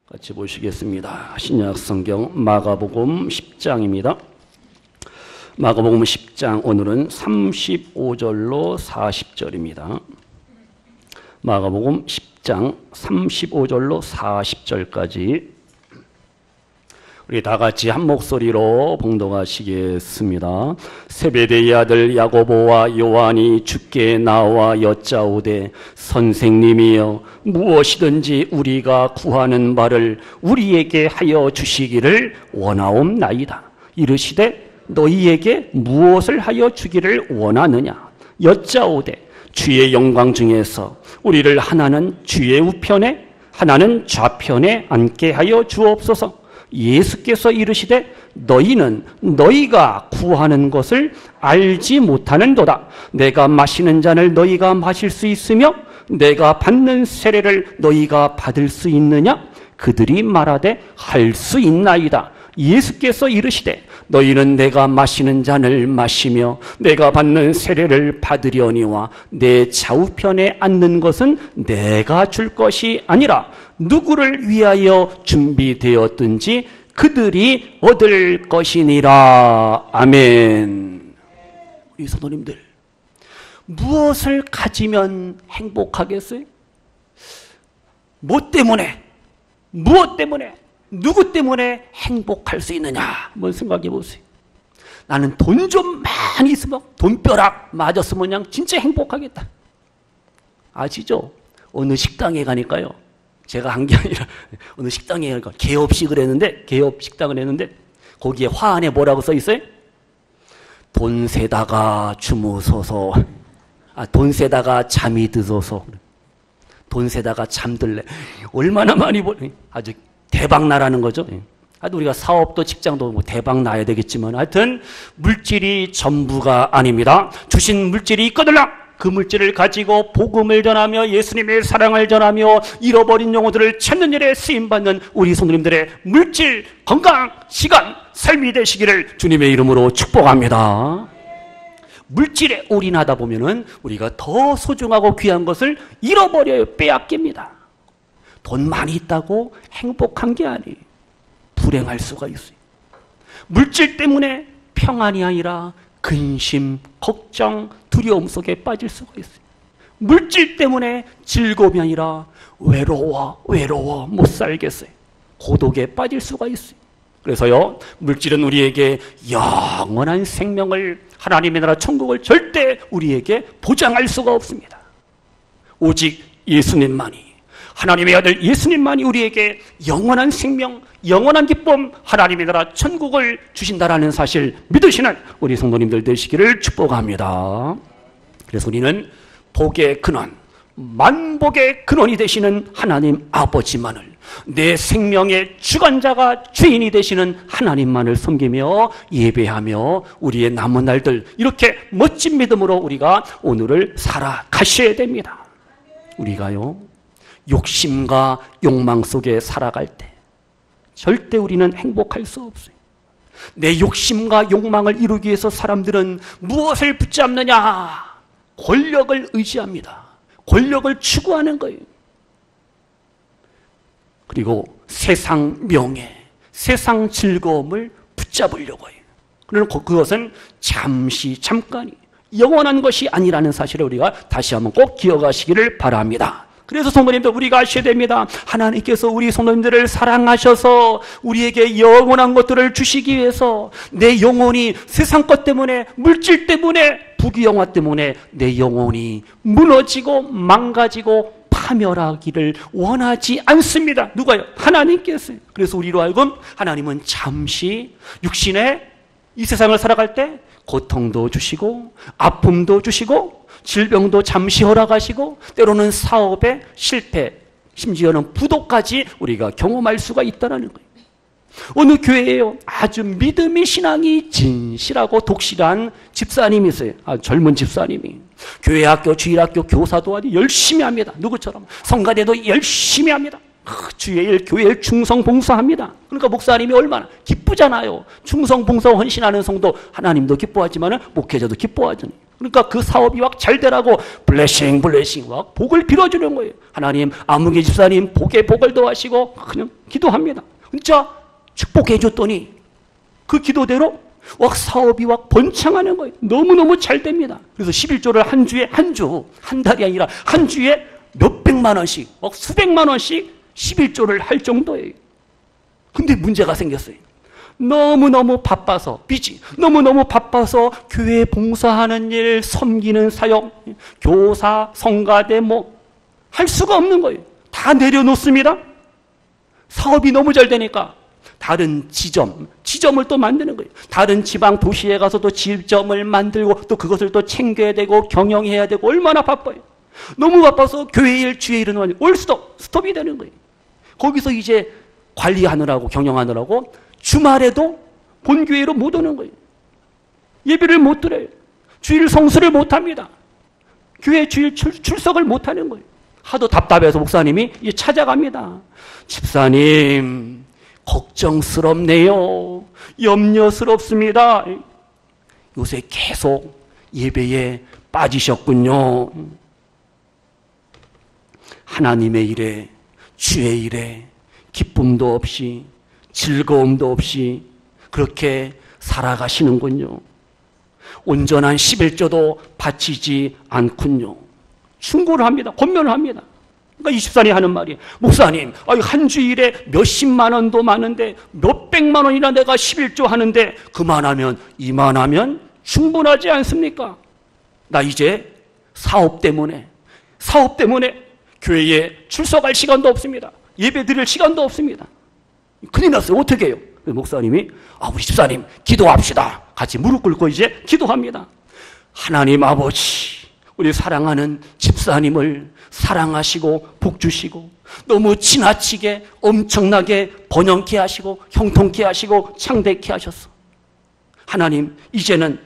같이 보시겠습니다. 신약 성경 마가복음 10장입니다. 마가복음 10장 오늘은 35절로 40절입니다. 마가복음 10장 35절로 40절까지 우리 다 같이 한 목소리로 봉독하시겠습니다. 세베대의 아들 야고보와 요한이 주께 나와 여짜오되 선생님이여 무엇이든지 우리가 구하는 바를 우리에게 하여 주시기를 원하옵나이다. 이르시되 너희에게 무엇을 하여 주기를 원하느냐. 여짜오되 주의 영광 중에서 우리를 하나는 주의 우편에 하나는 좌편에 앉게 하여 주옵소서. 예수께서 이르시되 너희는 너희가 구하는 것을 알지 못하는도다. 내가 마시는 잔을 너희가 마실 수 있으며 내가 받는 세례를 너희가 받을 수 있느냐? 그들이 말하되 할 수 있나이다. 예수께서 이르시되 너희는 내가 마시는 잔을 마시며 내가 받는 세례를 받으려니와 내 좌우편에 앉는 것은 내가 줄 것이 아니라 누구를 위하여 준비되었든지 그들이 얻을 것이니라. 아멘. 우리 성도님들, 무엇을 가지면 행복하겠어요? 뭐 때문에? 무엇 때문에? 누구 때문에 행복할 수 있느냐? 한번 생각해 보세요. 나는 돈 좀 많이 있으면 돈벼락 맞았으면 그냥 진짜 행복하겠다. 아시죠? 어느 식당에 가니까요. 제가 한 게 아니라 어느 식당에 가니까 개업식을 했는데 개업식당을 했는데 거기에 화 안에 뭐라고 써 있어요? 돈 세다가 주무소서. 돈 세다가 잠이 드소서. 돈 세다가 잠들래. 얼마나 많이 아주 대박 나라는 거죠. 하여튼 우리가 사업도 직장도 뭐 대박 나야 되겠지만 하여튼 물질이 전부가 아닙니다. 주신 물질이 있거든요. 그 물질을 가지고 복음을 전하며 예수님의 사랑을 전하며 잃어버린 영혼들을 찾는 일에 쓰임받는 우리 성도님들의 물질, 건강, 시간, 삶이 되시기를 주님의 이름으로 축복합니다. 물질에 올인하다 보면은 우리가 더 소중하고 귀한 것을 잃어버려요. 빼앗깁니다. 돈 많이 있다고 행복한 게 아니에요. 불행할 수가 있어요. 물질 때문에 평안이 아니라 근심, 걱정, 두려움 속에 빠질 수가 있어요. 물질 때문에 즐거움이 아니라 외로워 못 살겠어요. 고독에 빠질 수가 있어요. 그래서요, 물질은 우리에게 영원한 생명을, 하나님의 나라 천국을 절대 우리에게 보장할 수가 없습니다. 오직 예수님만이, 하나님의 아들 예수님만이 우리에게 영원한 생명, 영원한 기쁨, 하나님의 나라 천국을 주신다라는 사실 믿으시는 우리 성도님들 되시기를 축복합니다. 그래서 우리는 복의 근원, 만복의 근원이 되시는 하나님 아버지만을, 내 생명의 주관자가 주인이 되시는 하나님만을 섬기며 예배하며 우리의 남은 날들 이렇게 멋진 믿음으로 우리가 오늘을 살아가셔야 됩니다. 우리가요, 욕심과 욕망 속에 살아갈 때 절대 우리는 행복할 수 없어요. 내 욕심과 욕망을 이루기 위해서 사람들은 무엇을 붙잡느냐? 권력을 의지합니다. 권력을 추구하는 거예요. 그리고 세상 명예, 세상 즐거움을 붙잡으려고 해요. 그러나 그것은 잠시, 잠깐이 영원한 것이 아니라는 사실을 우리가 다시 한번 꼭 기억하시기를 바랍니다. 그래서 성도님들, 우리가 아셔야 됩니다. 하나님께서 우리 성도님들을 사랑하셔서 우리에게 영원한 것들을 주시기 위해서 내 영혼이 세상 것 때문에, 물질 때문에, 부귀영화 때문에 내 영혼이 무너지고 망가지고 파멸하기를 원하지 않습니다. 누가요? 하나님께서요. 그래서 우리로 하여금 하나님은 잠시 육신의 이 세상을 살아갈 때 고통도 주시고 아픔도 주시고 질병도 잠시 허락하시고 때로는 사업의 실패, 심지어는 부도까지 우리가 경험할 수가 있다는 거예요. 어느 교회에요, 아주 믿음의 신앙이 진실하고 독실한 집사님이세요. 젊은 집사님이 교회 학교, 주일학교 교사도 아주 열심히 합니다. 누구처럼 성가대도 열심히 합니다. 주의 일, 교회 일 충성 봉사합니다. 그러니까 목사님이 얼마나 기쁘잖아요. 충성 봉사 헌신하는 성도 하나님도 기뻐하지만 목회자도 기뻐하잖아요. 그러니까 그 사업이 막 잘 되라고 블레싱 막 복을 빌어주는 거예요. 하나님, 아무개 집사님 복에 복을 더하시고 그냥 기도합니다. 진짜 축복해 줬더니 그 기도대로 막 사업이 막 번창하는 거예요. 너무너무 잘 됩니다. 그래서 11조를 한 주에 한 달이 아니라 한 주에 몇백만 원씩, 막 수백만 원씩 11조를 할 정도예요. 근데 문제가 생겼어요. 너무너무 바빠서, 너무너무 바빠서 교회 봉사하는 일, 섬기는 사역, 교사, 성가대 할 수가 없는 거예요. 다 내려놓습니다. 사업이 너무 잘 되니까 다른 지점을 또 만드는 거예요. 다른 지방 도시에 가서 또 지점을 만들고 또 그것을 또 챙겨야 되고 경영해야 되고 얼마나 바빠요. 너무 바빠서 교회 일, 주의 일은 완전 스톱이 되는 거예요. 거기서 이제 관리하느라고 경영하느라고 주말에도 본교회로 못 오는 거예요. 예배를 못 드려요. 주일 성수를 못 합니다. 교회 주일 출석을 못 하는 거예요. 하도 답답해서 목사님이 이제 찾아갑니다. 집사님, 걱정스럽네요. 염려스럽습니다. 요새 계속 예배에 빠지셨군요. 하나님의 일에, 주의 일에 기쁨도 없이 즐거움도 없이 그렇게 살아가시는군요. 온전한 11조도 바치지 않군요. 충고를 합니다. 권면을 합니다. 그러니까 이 집사님이 하는 말이, 목사님, 한 주일에 몇십만 원도 많은데 몇백만 원이나 내가 11조 하는데 그만하면 이만하면 충분하지 않습니까? 나 이제 사업 때문에 교회에 출석할 시간도 없습니다. 예배 드릴 시간도 없습니다. 큰일 났어요. 어떻게 해요? 목사님이, 우리 집사님 기도합시다. 같이 무릎 꿇고 이제 기도합니다. 하나님 아버지, 우리 사랑하는 집사님을 사랑하시고 복 주시고 너무 지나치게 엄청나게 번영케 하시고 형통케 하시고 창대케 하셨어. 하나님, 이제는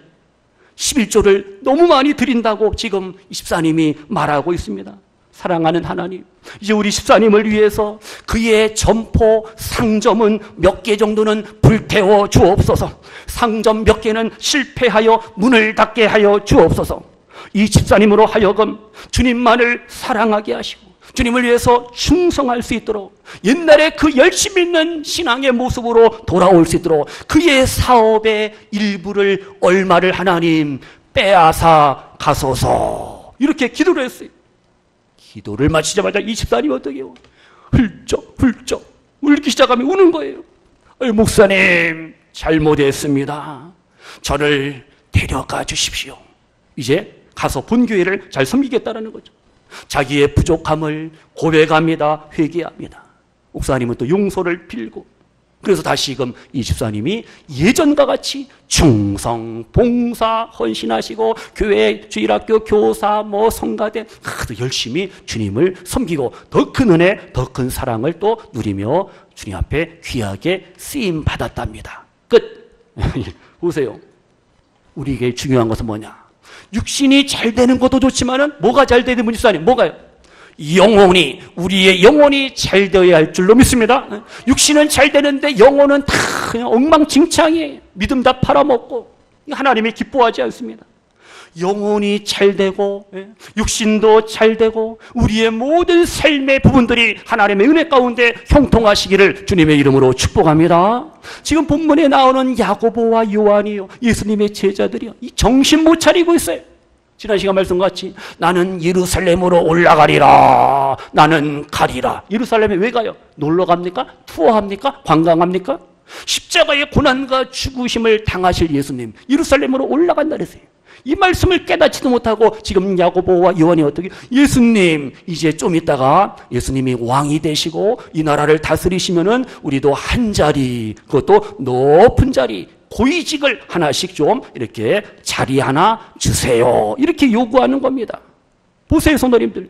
11조를 너무 많이 드린다고 지금 이 집사님이 말하고 있습니다. 사랑하는 하나님, 이제 우리 집사님을 위해서 그의 점포, 상점은 몇 개 정도는 불태워 주옵소서. 상점 몇 개는 실패하여 문을 닫게 하여 주옵소서. 이 집사님으로 하여금 주님만을 사랑하게 하시고 주님을 위해서 충성할 수 있도록 옛날에 그 열심히 있는 신앙의 모습으로 돌아올 수 있도록 그의 사업의 일부를 얼마를 하나님 빼앗아 가소서. 이렇게 기도를 했어요. 기도를 마치자마자 이 집사님이 어떻게 해요? 훌쩍 울기 시작하면 우는 거예요. 목사님, 잘못했습니다. 저를 데려가 주십시오. 이제 가서 본교회를 잘 섬기겠다는 거죠. 자기의 부족함을 고백합니다. 회개합니다. 목사님은 또 용서를 빌고, 그래서 다시금 이 집사님이 예전과 같이 충성, 봉사, 헌신하시고 교회, 주일학교, 교사, 성가대 열심히 주님을 섬기고 더 큰 은혜, 더 큰 사랑을 또 누리며 주님 앞에 귀하게 쓰임 받았답니다. 끝. 보세요. 우리에게 중요한 것은 뭐냐? 육신이 잘 되는 것도 좋지만은 뭐가 잘 되는 분이 집사님? 뭐가요? 우리의 영혼이 잘 되어야 할 줄로 믿습니다. 육신은 잘 되는데 영혼은 다 그냥 엉망진창이에요. 믿음 다 팔아먹고 하나님이 기뻐하지 않습니다. 영혼이 잘 되고 육신도 잘 되고 우리의 모든 삶의 부분들이 하나님의 은혜 가운데 형통하시기를 주님의 이름으로 축복합니다. 지금 본문에 나오는 야고보와 요한이요, 예수님의 제자들이요, 이 정신 못 차리고 있어요. 지난 시간 말씀같이 나는 예루살렘으로 올라가리라, 나는 가리라. 예루살렘에 왜 가요? 놀러 갑니까? 투어합니까? 관광합니까? 십자가의 고난과 죽으심을 당하실 예수님, 예루살렘으로 올라간다 그랬어요. 이 말씀을 깨닫지도 못하고 지금 야고보와 요한이 어떻게, 예수님 이제 좀 있다가 예수님이 왕이 되시고 이 나라를 다스리시면은 우리도 한 자리, 그것도 높은 자리, 고위직을 하나씩 좀 이렇게 자리 하나 주세요, 이렇게 요구하는 겁니다. 보세요 성도님들,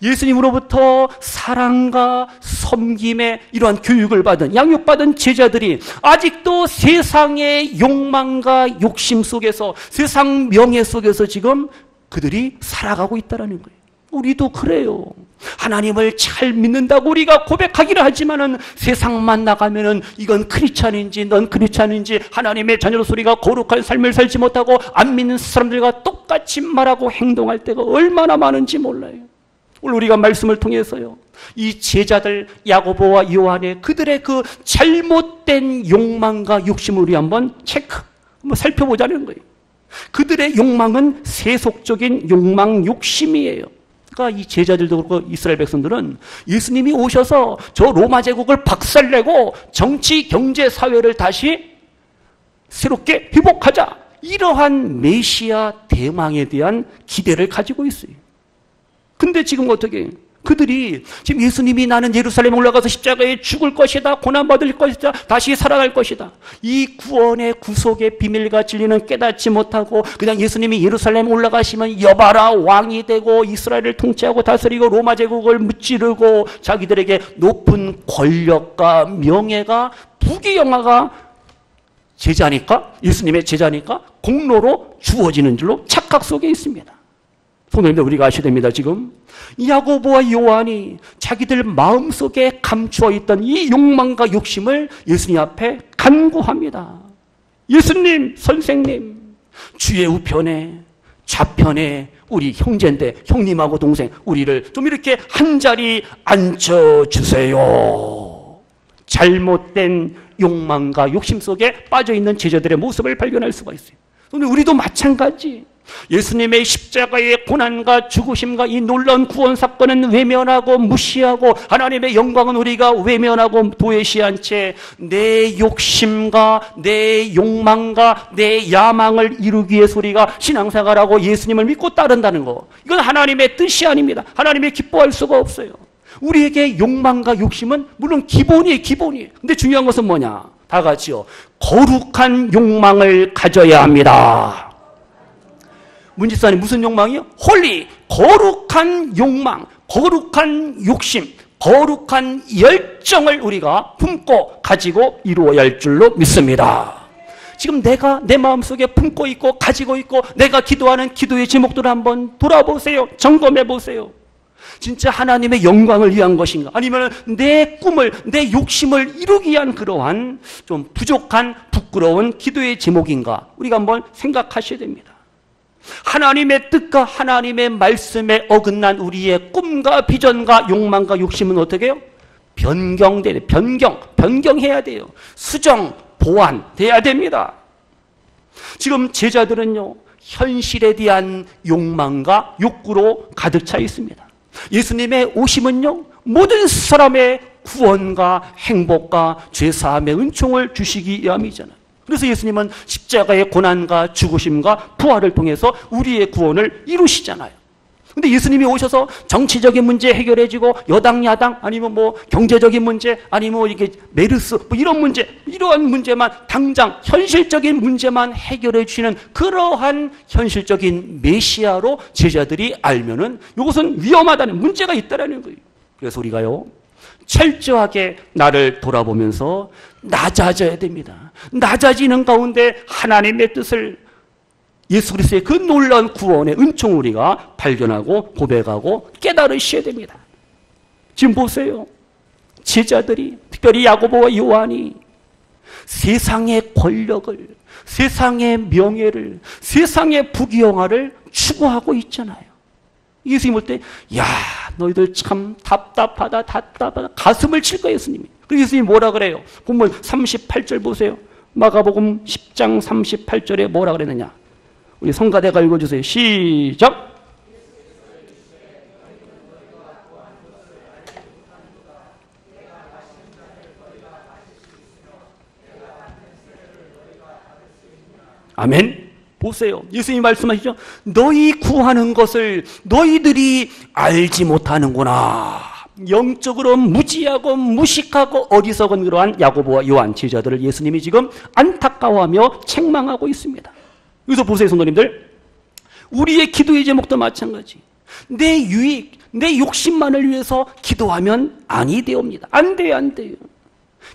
예수님으로부터 사랑과 섬김의 이러한 교육을 받은, 양육받은 제자들이 아직도 세상의 욕망과 욕심 속에서, 세상 명예 속에서 지금 그들이 살아가고 있다는 거예요. 우리도 그래요. 하나님을 잘 믿는다고 우리가 고백하기를 하지만은 세상만 나가면은 이건 크리스찬인지 넌 크리스찬인지 하나님의 자녀로 소리가 거룩한 삶을 살지 못하고 안 믿는 사람들과 똑같이 말하고 행동할 때가 얼마나 많은지 몰라요. 오늘 우리가 말씀을 통해서요, 이 제자들 야고보와 요한의 그들의 그 잘못된 욕망과 욕심을 우리 한번 한번 살펴보자는 거예요. 그들의 욕망은 세속적인 욕망, 욕심이에요. 그러니까 이 제자들도 그렇고 이스라엘 백성들은 예수님이 오셔서 저 로마 제국을 박살내고 정치, 경제, 사회를 다시 새롭게 회복하자, 이러한 메시아 대망에 대한 기대를 가지고 있어요. 근데 지금 어떻게 그들이 지금 예수님이 나는 예루살렘에 올라가서 십자가에 죽을 것이다, 고난받을 것이다, 다시 살아갈 것이다, 이 구원의 구속의 비밀과 진리는 깨닫지 못하고 그냥 예수님이 예루살렘에 올라가시면 여봐라 왕이 되고 이스라엘을 통치하고 다스리고 로마 제국을 무찌르고 자기들에게 높은 권력과 명예가 부귀영화가 제자니까, 예수님의 제자니까 공로로 주어지는 줄로 착각 속에 있습니다. 성도님들, 우리가 아셔야 됩니다. 지금 야고보와 요한이 자기들 마음속에 감추어 있던 이 욕망과 욕심을 예수님 앞에 간구합니다. 예수님, 선생님, 주의 우편에 좌편에 우리 형제인데 형님하고 동생 우리를 좀 이렇게 한 자리 앉혀주세요. 잘못된 욕망과 욕심 속에 빠져있는 제자들의 모습을 발견할 수가 있어요. 오늘 우리도 마찬가지. 예수님의 십자가의 고난과 죽으심과 이 놀라운 구원 사건은 외면하고 무시하고 하나님의 영광은 우리가 외면하고 도외시한 채 내 욕심과 내 욕망과 내 야망을 이루기 위해서 우리가 신앙생활하고 예수님을 믿고 따른다는 거, 이건 하나님의 뜻이 아닙니다. 하나님이 기뻐할 수가 없어요. 우리에게 욕망과 욕심은 물론 기본이에요. 근데 중요한 것은 뭐냐? 다 같이요. 거룩한 욕망을 가져야 합니다. 문지사님, 무슨 욕망이요? 홀리, 거룩한 욕망, 거룩한 욕심, 거룩한 열정을 우리가 품고 가지고 이루어야 할 줄로 믿습니다. 지금 내가 내 마음속에 품고 있고 가지고 있고 내가 기도하는 기도의 제목들을 한번 돌아보세요. 점검해 보세요. 진짜 하나님의 영광을 위한 것인가? 아니면 내 꿈을, 내 욕심을 이루기 위한 그러한 좀 부족한 부끄러운 기도의 제목인가? 우리가 한번 생각하셔야 됩니다. 하나님의 뜻과 하나님의 말씀에 어긋난 우리의 꿈과 비전과 욕망과 욕심은 어떻게 해요? 변경해야 돼요. 수정, 보완돼야 됩니다. 지금 제자들은요, 현실에 대한 욕망과 욕구로 가득 차 있습니다. 예수님의 오심은요, 모든 사람의 구원과 행복과 죄사함의 은총을 주시기 위함이잖아요. 그래서 예수님은 십자가의 고난과 죽으심과 부활을 통해서 우리의 구원을 이루시잖아요. 근데 예수님이 오셔서 정치적인 문제 해결해주고 여당 야당 아니면 뭐 경제적인 문제 아니면 이게 메르스 뭐 이런 문제, 이러한 문제만 당장 현실적인 문제만 해결해 주시는 그러한 현실적인 메시아로 제자들이 알면은 이것은 위험하다는 문제가 있다라는 거예요. 그래서 우리가요, 철저하게 나를 돌아보면서 낮아져야 됩니다. 낮아지는 가운데 하나님의 뜻을, 예수 그리스도의 그 놀라운 구원의 은총을 우리가 발견하고 고백하고 깨달으셔야 됩니다. 지금 보세요. 제자들이, 특별히 야고보와 요한이 세상의 권력을, 세상의 명예를, 세상의 부귀영화를 추구하고 있잖아요. 예수님 볼 때, 야, 너희들 참 답답하다. 가슴을 칠 거예요, 예수님이. 그래서 예수님이 뭐라 그래요? 본문 38절 보세요. 마가복음 10장 38절에 뭐라 그랬느냐? 우리 성가대가 읽어주세요. 시작! 아멘. 보세요. 예수님이 말씀하시죠. 너희 구하는 것을 너희들이 알지 못하는구나. 영적으로 무지하고 무식하고 어리석은 그러한 야고보와 요한 제자들을 예수님이 지금 안타까워하며 책망하고 있습니다. 여기서 보세요, 성도님들. 우리의 기도의 제목도 마찬가지. 내 유익, 내 욕심만을 위해서 기도하면 아니 되옵니다. 안 돼요.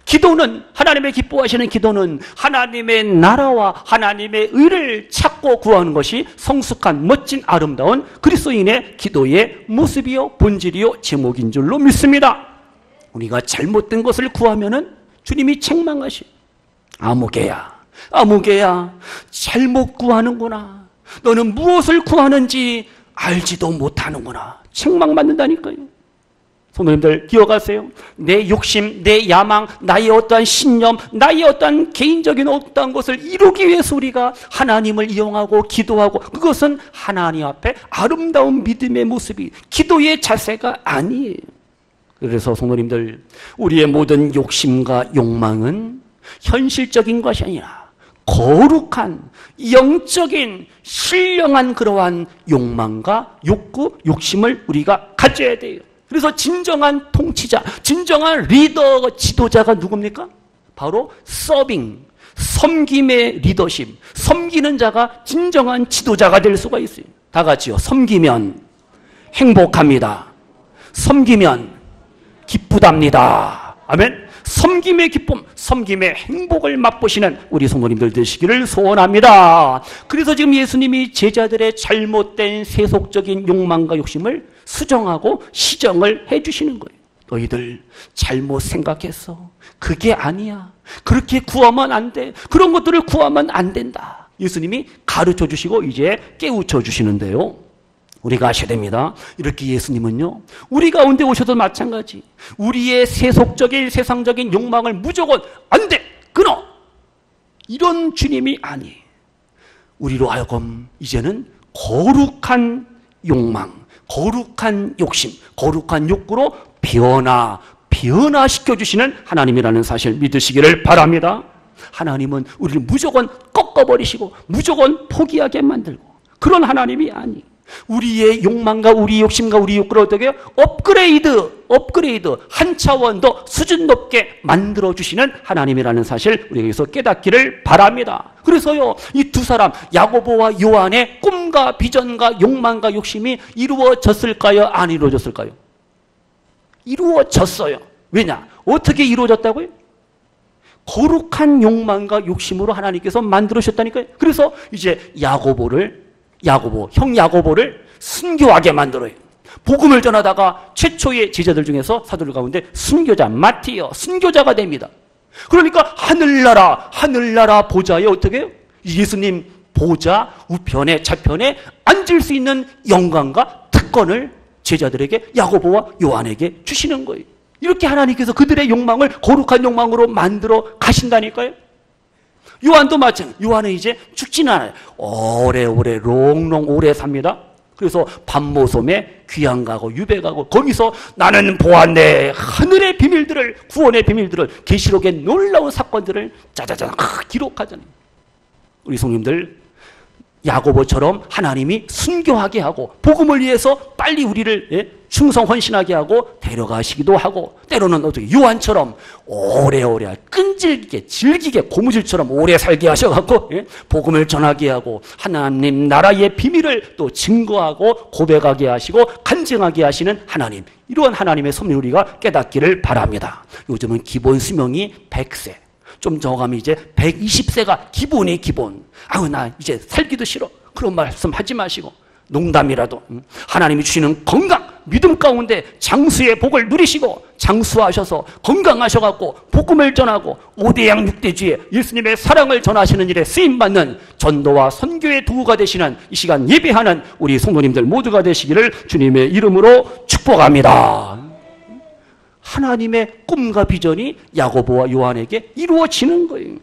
기도는, 하나님의 기뻐하시는 기도는 하나님의 나라와 하나님의 의를 찾고 구하는 것이 성숙한 멋진 아름다운 그리스도인의 기도의 모습이요 본질이요 제목인 줄로 믿습니다. 우리가 잘못된 것을 구하면은 주님이 책망하시. 아무개야, 아무개야, 잘못 구하는구나. 너는 무엇을 구하는지 알지도 못하는구나. 책망받는다니까요. 성도님들 기억하세요. 내 욕심, 내 야망, 나의 어떠한 신념, 나의 어떠한 개인적인 어떠한 것을 이루기 위해서 우리가 하나님을 이용하고 기도하고, 그것은 하나님 앞에 아름다운 믿음의 모습이, 기도의 자세가 아니에요. 그래서 성도님들, 우리의 모든 욕심과 욕망은 현실적인 것이 아니라 거룩한 영적인 신령한 그러한 욕망과 욕구, 욕심을 우리가 가져야 돼요. 그래서 진정한 통치자, 진정한 리더, 지도자가 누굽니까? 바로 서빙, 섬김의 리더십, 섬기는 자가 진정한 지도자가 될 수가 있어요. 다 같이요. 섬기면 행복합니다. 섬기면 기쁘답니다. 아멘. 섬김의 기쁨, 섬김의 행복을 맛보시는 우리 성도님들 되시기를 소원합니다. 그래서 지금 예수님이 제자들의 잘못된 세속적인 욕망과 욕심을 수정하고 시정을 해주시는 거예요. 너희들 잘못 생각했어. 그게 아니야. 그렇게 구하면 안 돼. 그런 것들을 구하면 안 된다. 예수님이 가르쳐 주시고 이제 깨우쳐 주시는데요. 우리가 아셔야 됩니다. 이렇게 예수님은요, 우리 가운데 오셔도 마찬가지. 우리의 세속적인 세상적인 욕망을 무조건 안 돼! 끊어! 이런 주님이 아니에요. 우리로 하여금 이제는 거룩한 욕망, 거룩한 욕심, 거룩한 욕구로 변화시켜주시는 하나님이라는 사실 믿으시기를 바랍니다. 하나님은 우리를 무조건 꺾어버리시고 무조건 포기하게 만들고 그런 하나님이 아니에요. 우리의 욕망과 우리 욕심과 우리 욕구를 어떻게 해요? 업그레이드 한 차원 더 수준 높게 만들어주시는 하나님이라는 사실 우리가 여기서 깨닫기를 바랍니다. 그래서요, 이 두 사람 야고보와 요한의 꿈과 비전과 욕망과 욕심이 이루어졌을까요? 안 이루어졌을까요? 이루어졌어요. 왜냐? 어떻게 이루어졌다고요? 거룩한 욕망과 욕심으로 하나님께서 만들으셨다니까요. 그래서 이제 형 야고보를 순교하게 만들어요. 복음을 전하다가 최초의 제자들 중에서 사도들 가운데 순교자 마티어 순교자가 됩니다. 그러니까 하늘나라 보좌에 어떻게 해요? 예수님 보좌 우편에 좌편에 앉을 수 있는 영광과 특권을 제자들에게 야고보와 요한에게 주시는 거예요. 이렇게 하나님께서 그들의 욕망을 거룩한 욕망으로 만들어 가신다니까요. 요한도 마찬가지. 요한은 이제 죽지는 않아요. 오래오래 롱롱 오래 삽니다. 그래서 반모섬에 귀양 가고 유배 가고 거기서 나는 보았네. 하늘의 비밀들을, 구원의 비밀들을, 계시록의 놀라운 사건들을 짜자잔 기록하잖아요. 우리 성님들 야고보처럼 하나님이 순교하게 하고 복음을 위해서 빨리 우리를 충성 헌신하게 하고 데려가시기도 하고, 때로는 어떻게 요한처럼 오래오래 끈질기게 질기게 고무줄처럼 오래 살게 하셔갖고 복음을 전하게 하고 하나님 나라의 비밀을 또 증거하고 고백하게 하시고 간증하게 하시는 하나님, 이러한 하나님의 섭리 우리가 깨닫기를 바랍니다. 요즘은 기본 수명이 100세, 좀 더 가면 이제 120세가 기본이 기본. 아우 나 이제 살기도 싫어. 그런 말씀 하지 마시고 농담이라도 하나님이 주시는 건강, 믿음 가운데 장수의 복을 누리시고 장수하셔서 건강하셔갖고 복음을 전하고 5대양 6대주의 예수님의 사랑을 전하시는 일에 쓰임받는 전도와 선교의 도구가 되시는 이 시간 예배하는 우리 성도님들 모두가 되시기를 주님의 이름으로 축복합니다. 하나님의 꿈과 비전이 야고보와 요한에게 이루어지는 거예요.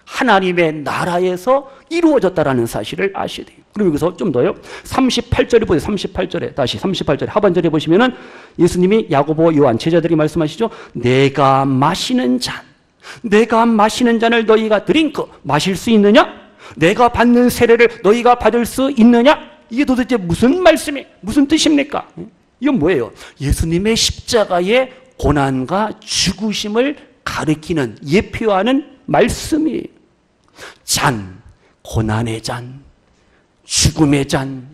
하나님의 나라에서 이루어졌다라는 사실을 아셔야 돼요. 그럼 여기서 좀 더요. 38절에 보세요. 38절에 다시 38절에 하반절에 보시면은 예수님이 야고보와 요한 제자들이 말씀하시죠. 내가 마시는 잔을 너희가 드링크 마실 수 있느냐? 내가 받는 세례를 너희가 받을 수 있느냐? 이게 도대체 무슨 말씀이 무슨 뜻입니까? 이건 뭐예요? 예수님의 십자가의 고난과 죽으심을 가리키는 예표하는 말씀이에요. 잔, 고난의 잔, 죽음의 잔,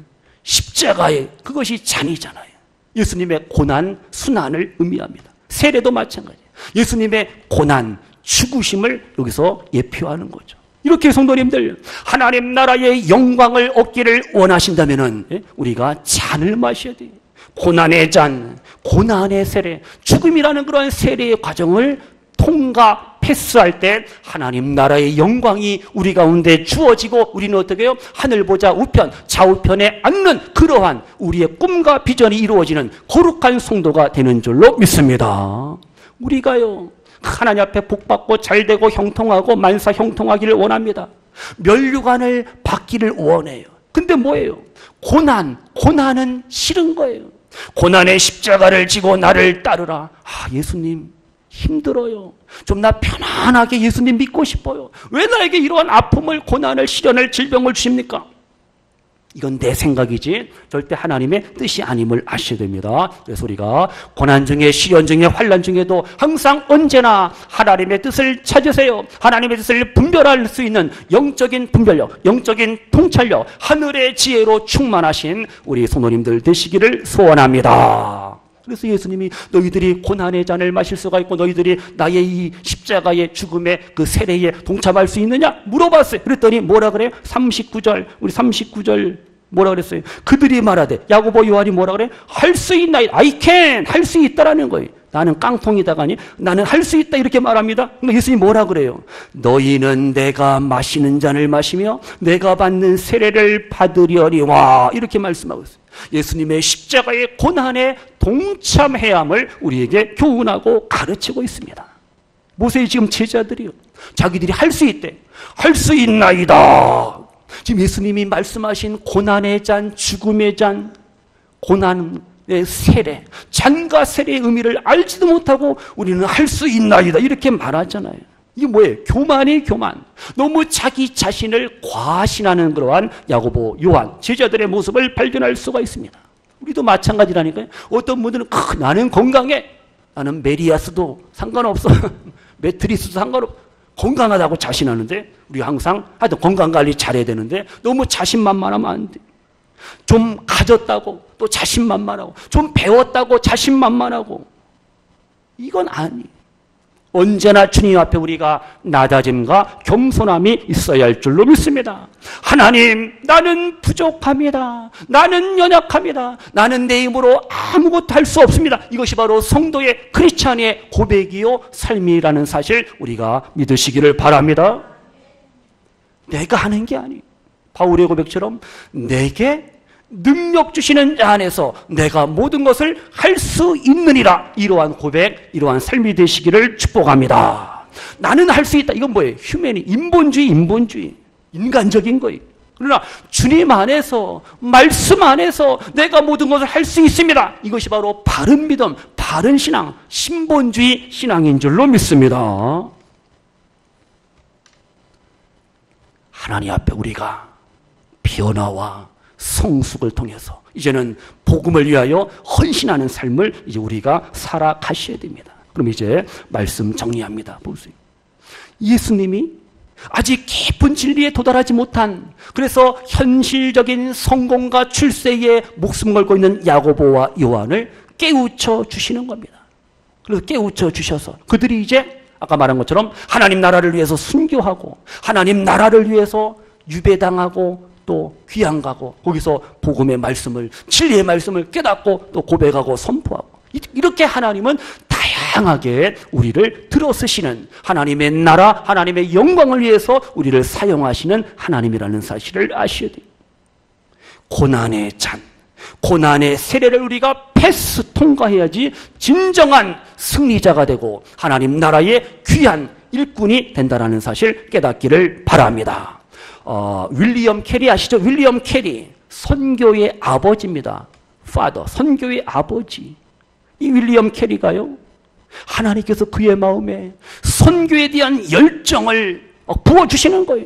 십자가의 그것이 잔이잖아요. 예수님의 고난, 순환을 의미합니다. 세례도 마찬가지예요. 예수님의 고난, 죽으심을 여기서 예표하는 거죠. 이렇게 성도님들, 하나님 나라의 영광을 얻기를 원하신다면 우리가 잔을 마셔야 돼요. 고난의 잔, 고난의 세례, 죽음이라는 그런 세례의 과정을 통과 패스할 때 하나님 나라의 영광이 우리 가운데 주어지고 우리는 어떻게 해요? 하늘 보자 우편, 좌우편에 앉는 그러한 우리의 꿈과 비전이 이루어지는 거룩한 성도가 되는 줄로 믿습니다. 우리가요, 하나님 앞에 복받고 잘되고 형통하고 만사 형통하기를 원합니다. 면류관을 받기를 원해요. 근데 뭐예요? 고난은 싫은 거예요. 고난의 십자가를 지고 나를 따르라. 예수님 힘들어요. 좀 나 편안하게 예수님 믿고 싶어요. 왜 나에게 이러한 아픔을, 고난을, 시련을, 질병을 주십니까? 이건 내 생각이지 절대 하나님의 뜻이 아님을 아셔야 됩니다. 그래서 우리가 고난 중에, 시련 중에, 환난 중에도 항상 언제나 하나님의 뜻을 찾으세요. 하나님의 뜻을 분별할 수 있는 영적인 분별력, 영적인 통찰력, 하늘의 지혜로 충만하신 우리 성도님들 되시기를 소원합니다. 그래서 예수님이 너희들이 고난의 잔을 마실 수가 있고 너희들이 나의 이 십자가의 죽음의 그 세례에 동참할 수 있느냐? 물어봤어요. 그랬더니 뭐라 그래요? 39절, 우리 39절 뭐라 그랬어요? 그들이 말하되, 야고보 요한이 뭐라 그래요? 할 수 있나? I can! 할 수 있다라는 거예요. 나는 깡통이다가니 나는 할 수 있다 이렇게 말합니다. 그러니까 예수님이 뭐라 그래요? 너희는 내가 마시는 잔을 마시며 내가 받는 세례를 받으려니와 이렇게 말씀하고 있어요. 예수님의 십자가의 고난에 동참해야 함을 우리에게 교훈하고 가르치고 있습니다. 모세의 지금 제자들이요, 자기들이 할 수 있대. 할 수 있나이다. 지금 예수님이 말씀하신 고난의 잔, 죽음의 잔, 고난의 세례, 잔과 세례의 의미를 알지도 못하고 우리는 할 수 있나이다 이렇게 말하잖아요. 이게 뭐예요? 교만이 교만. 너무 자기 자신을 과신하는 그러한 야고보, 요한 제자들의 모습을 발견할 수가 있습니다. 우리도 마찬가지라니까요. 어떤 분들은 나는 건강해. 나는 메리아스도 상관없어. 매트리스도 상관없어. 건강하다고 자신하는데 우리 항상 하여튼 건강관리 잘해야 되는데 너무 자신만만하면 안 돼. 좀 가졌다고 또 자신만만하고 좀 배웠다고 자신만만하고 이건 아니에요. 언제나 주님 앞에 우리가 나다짐과 겸손함이 있어야 할 줄로 믿습니다. 하나님, 나는 부족합니다. 나는 연약합니다. 나는 내 힘으로 아무것도 할 수 없습니다. 이것이 바로 성도의 크리스찬의 고백이요 삶이라는 사실 우리가 믿으시기를 바랍니다. 내가 하는 게 아니에요. 바울의 고백처럼 내게 능력 주시는 자 안에서 내가 모든 것을 할 수 있느니라. 이러한 고백, 이러한 삶이 되시기를 축복합니다. 나는 할 수 있다. 이건 뭐예요? 휴메니, 인본주의. 인간적인 거예요. 그러나 주님 안에서, 말씀 안에서 내가 모든 것을 할 수 있습니다. 이것이 바로 바른 믿음, 바른 신앙, 신본주의 신앙인 줄로 믿습니다. 하나님 앞에 우리가 변화와 성숙을 통해서 이제는 복음을 위하여 헌신하는 삶을 이제 우리가 살아가셔야 됩니다. 그럼 이제 말씀 정리합니다. 보세요. 예수님이 아직 깊은 진리에 도달하지 못한, 그래서 현실적인 성공과 출세에 목숨 걸고 있는 야고보와 요한을 깨우쳐 주시는 겁니다. 그래서 깨우쳐 주셔서 그들이 이제 아까 말한 것처럼 하나님 나라를 위해서 순교하고 하나님 나라를 위해서 유배당하고 또 귀양 가고 거기서 복음의 말씀을, 진리의 말씀을 깨닫고 또 고백하고 선포하고, 이렇게 하나님은 다양하게 우리를 들어쓰시는 하나님의 나라, 하나님의 영광을 위해서 우리를 사용하시는 하나님이라는 사실을 아셔야 돼요. 고난의 잔, 고난의 세례를 우리가 패스 통과해야지 진정한 승리자가 되고 하나님 나라의 귀한 일꾼이 된다는 사실 깨닫기를 바랍니다. 윌리엄 캐리 아시죠? 윌리엄 캐리, 선교의 아버지입니다. Father, 선교의 아버지. 이 윌리엄 캐리가요, 하나님께서 그의 마음에 선교에 대한 열정을 부어주시는 거예요.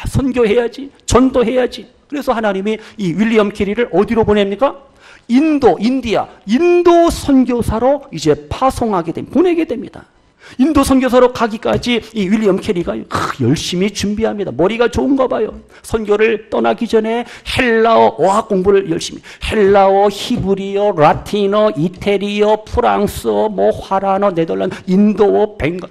선교해야지, 전도해야지. 그래서 하나님이 이 윌리엄 캐리를 어디로 보냅니까? 인도 선교사로 이제 파송하게 됩니다. 보내게 됩니다. 인도 선교사로 가기까지 이 윌리엄 캐리가 열심히 준비합니다. 머리가 좋은가 봐요. 선교를 떠나기 전에 헬라어 어학 공부를 열심히, 헬라어, 히브리어, 라틴어, 이태리어, 프랑스어, 화라너, 네덜란드, 인도어, 벵갈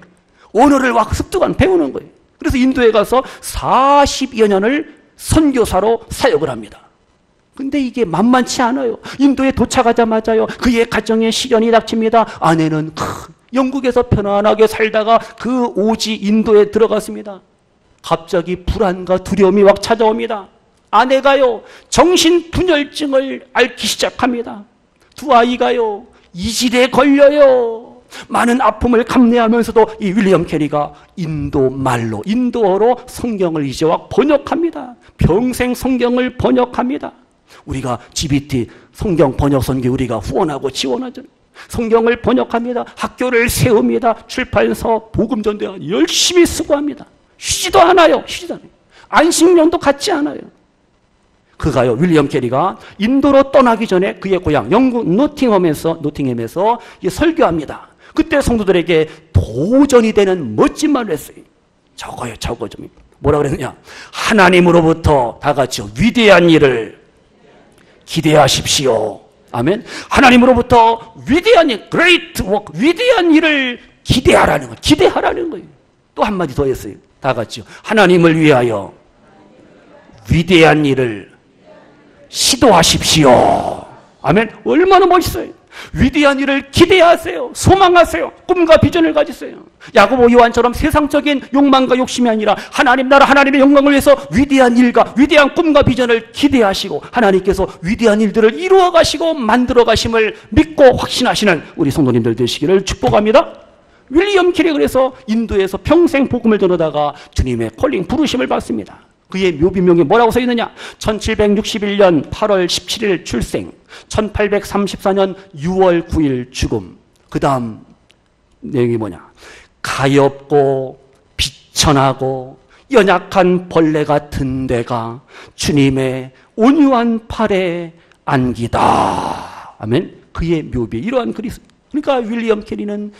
언어를 습득한 배우는 거예요. 그래서 인도에 가서 40여 년을 선교사로 사역을 합니다. 근데 이게 만만치 않아요. 인도에 도착하자마자요, 그의 가정에 시련이 닥칩니다. 아내는 영국에서 편안하게 살다가 그 오지 인도에 들어갔습니다. 갑자기 불안과 두려움이 막 찾아옵니다. 아내가요, 정신분열증을 앓기 시작합니다. 두 아이가요, 이질에 걸려요. 많은 아픔을 감내하면서도 이 윌리엄 캐리가 인도 말로, 인도어로 성경을 이제 막 번역합니다. 평생 성경을 번역합니다. 우리가 GBT 성경 번역 선교 우리가 후원하고 지원하잖아요. 성경을 번역합니다. 학교를 세웁니다. 출판서, 복음전도회 열심히 수고합니다. 쉬지도 않아요. 안식년도 갖지 않아요. 그가요, 윌리엄 캐리가 인도로 떠나기 전에 그의 고향 영국 노팅엄에서 설교합니다. 그때 성도들에게 도전이 되는 멋진 말을 했어요. 저거 좀 뭐라 그랬느냐? 하나님으로부터 다 같이 위대한 일을 기대하십시오. 아멘. 하나님으로부터 위대한 일, great work, 위대한 일을 기대하라는 거예요. 또 한마디 더 했어요. 다 같이요. 하나님을 위하여 위대한 일을 시도하십시오. 아멘. 얼마나 멋있어요. 위대한 일을 기대하세요. 소망하세요. 꿈과 비전을 가지세요. 야고보 요한처럼 세상적인 욕망과 욕심이 아니라 하나님 나라 하나님의 영광을 위해서 위대한 일과 위대한 꿈과 비전을 기대하시고 하나님께서 위대한 일들을 이루어 가시고 만들어 가심을 믿고 확신하시는 우리 성도님들 되시기를 축복합니다. 윌리엄 캐리 그래서 인도에서 평생 복음을 전하다가 주님의 콜링 부르심을 받습니다. 그의 묘비명이 뭐라고 써 있느냐? 1761년 8월 17일 출생, 1834년 6월 9일 죽음. 그 다음 내용이 뭐냐? 가엾고 비천하고 연약한 벌레 같은 데가 주님의 온유한 팔에 안기다. 아멘. 그의 묘비 이러한 글이 있습니다. 그러니까 윌리엄 캐리는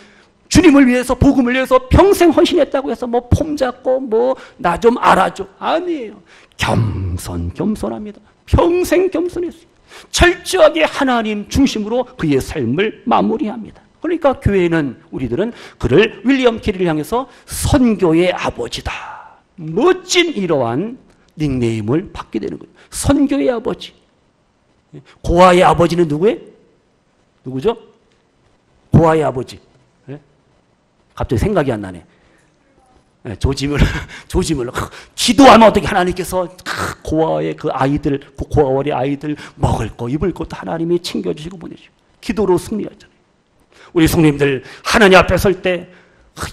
주님을 위해서 복음을 위해서 평생 헌신했다고 해서 폼 잡고 나 좀 알아줘 아니에요. 겸손합니다. 평생 겸손했어요. 철저하게 하나님 중심으로 그의 삶을 마무리합니다. 그러니까 교회는 우리들은 그를 윌리엄 캐리를 향해서 선교의 아버지다. 멋진 이러한 닉네임을 받게 되는 거예요. 선교의 아버지. 고아의 아버지는 누구죠? 고아의 아버지. 갑자기 생각이 안 나네. 조지물. 기도하면 어떻게 하나님께서 고아의 그 아이들, 고아원의 아이들 먹을 거, 입을 것도 하나님이 챙겨주시고 보내주시고. 기도로 승리하잖아요. 우리 성님들 하나님 앞에 설 때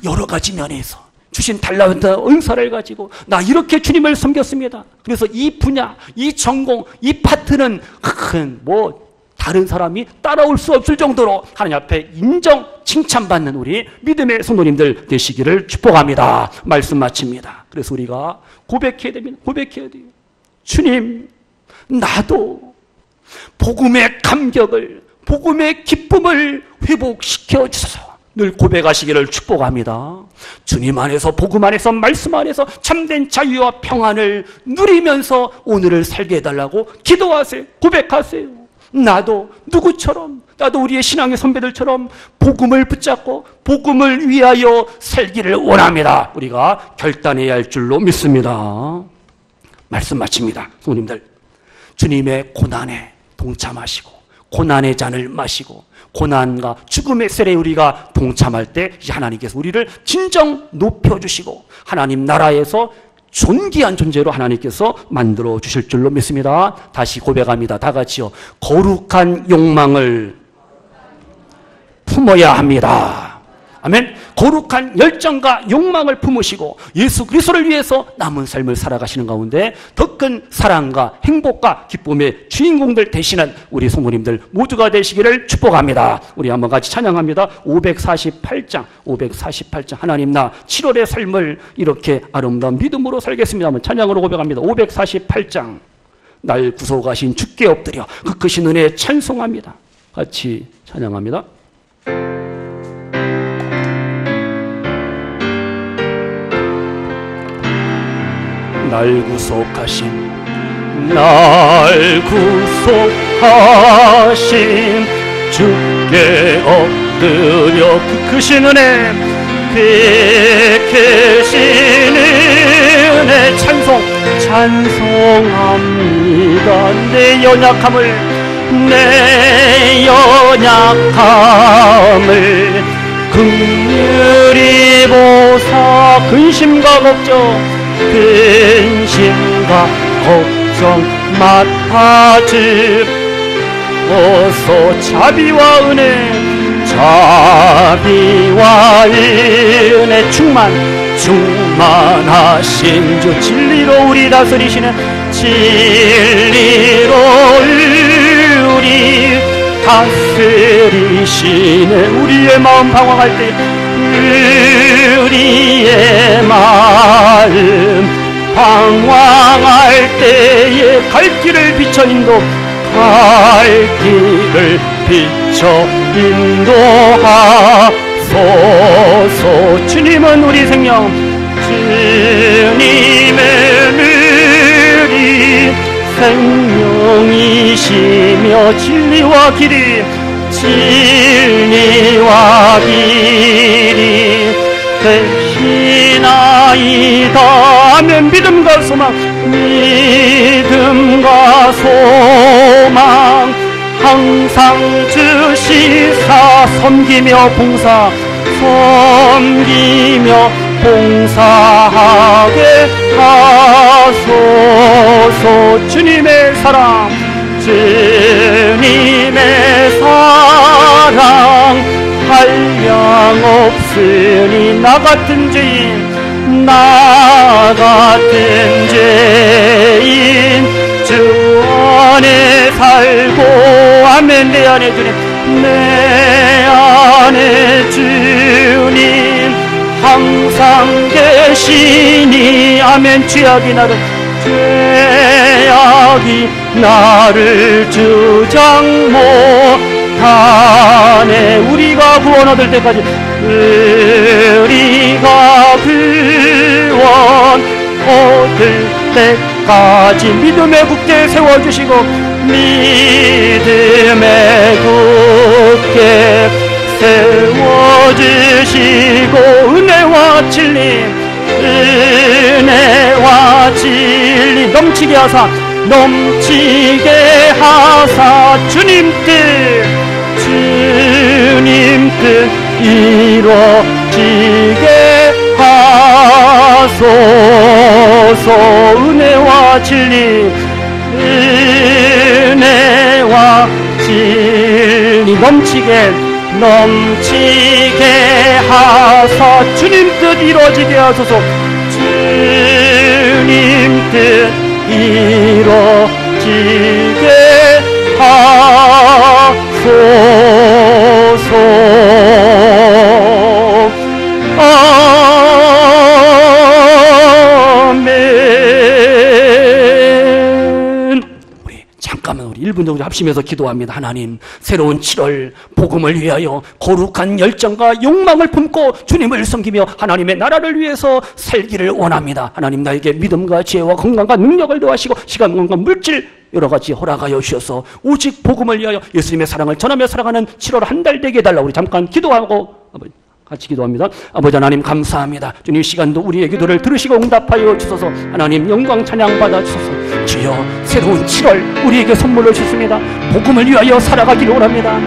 여러 가지 면에서 주신 달란트 은사를 가지고 나 이렇게 주님을 섬겼습니다. 그래서 이 분야, 이 전공, 이 파트는 다른 사람이 따라올 수 없을 정도로 하나님 앞에 인정, 칭찬받는 우리 믿음의 성도님들 되시기를 축복합니다. 말씀 마칩니다. 그래서 우리가 고백해야 됩니다. 고백해야 돼요. 주님, 나도 복음의 감격을, 복음의 기쁨을 회복시켜 주소서. 늘 고백하시기를 축복합니다. 주님 안에서, 복음 안에서, 말씀 안에서 참된 자유와 평안을 누리면서 오늘을 살게 해달라고 기도하세요. 고백하세요. 나도 누구처럼, 나도 우리의 신앙의 선배들처럼 복음을 붙잡고 복음을 위하여 살기를 원합니다. 우리가 결단해야 할 줄로 믿습니다. 말씀 마칩니다. 성도님들, 주님의 고난에 동참하시고 고난의 잔을 마시고 고난과 죽음의 세례에 우리가 동참할 때 하나님께서 우리를 진정 높여주시고 하나님 나라에서 존귀한 존재로 하나님께서 만들어 주실 줄로 믿습니다. 다시 고백합니다. 다 같이요. 거룩한 욕망을 품어야 합니다. 아멘. 거룩한 열정과 욕망을 품으시고 예수 그리스도를 위해서 남은 삶을 살아가시는 가운데 더 큰 사랑과 행복과 기쁨의 주인공들 되시는 우리 성도님들 모두가 되시기를 축복합니다. 우리 한번 같이 찬양합니다. 548장 하나님 나 7월의 삶을 이렇게 아름다운 믿음으로 살겠습니다. 한번 찬양으로 고백합니다. 548장 날 구속하신 주께 엎드려 그 크신 은혜에 찬송합니다. 같이 찬양합니다. 날 구속하신 날 구속하신 주께 엎드려 그 크신 은혜 크신 은혜 찬송합니다. 내 연약함을 긍휼히 보사 근심과 걱정 맡아주어서 자비와 은혜 충만하신 주 진리로 우리 다스리시는 진리로 우리 다스리시네. 우리의 마음 방황할 때 우리의 마음 방황할 때에 갈 길을 비춰 인도하소서. 주님은 우리 생명 주님의 우리 생명이시며 진리와 길이 되시나이다. 아멘. 믿음과 소망 항상 주시사 섬기며 봉사하게 하소서. 주님의 사랑 한량 없으니 나 같은 죄인 주 안에 살고 아멘. 내 안에 주님 항상 계시니 아멘. 죄악이 나를 주장 못하네. 우리가 구원 얻을 때까지 믿음의 굳게 세워주시고 은혜와 진리 넘치게 하사 주님 뜻 이루어지게 하소서. 은혜와 진리 넘치게 하사 주님 뜻 이루어지게 하소서. 주님 뜻 이루어지게 하소서. 아멘. 우리 잠깐만 1분 정도 합심해서 기도합니다. 하나님, 새로운 7월 복음을 위하여 거룩한 열정과 욕망을 품고 주님을 섬기며 하나님의 나라를 위해서 살기를 원합니다. 하나님, 나에게 믿음과 지혜와 건강과 능력을 더하시고 시간, 공간, 물질 여러 가지 허락하여 주셔서 오직 복음을 위하여 예수님의 사랑을 전하며 살아가는 7월 한 달 되게 해달라고 우리 잠깐 기도하고 같이 기도합니다. 아버지 하나님 감사합니다. 주님, 시간도 우리의 기도를 들으시고 응답하여 주소서. 하나님 영광 찬양 받아 주소서. 주여, 새로운 7월 우리에게 선물로 주십니다. 복음을 위하여 살아가기를 원합니다.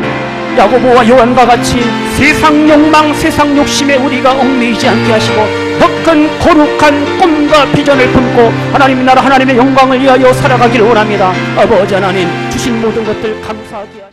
야고보와 요한과 같이 세상 욕망, 세상 욕심에 우리가 얽매이지 않게 하시고 더 큰 거룩한 꿈과 비전을 품고 하나님 나라, 하나님의 영광을 위하여 살아가기를 원합니다. 아버지 하나님, 주신 모든 것들 감사하게 하시고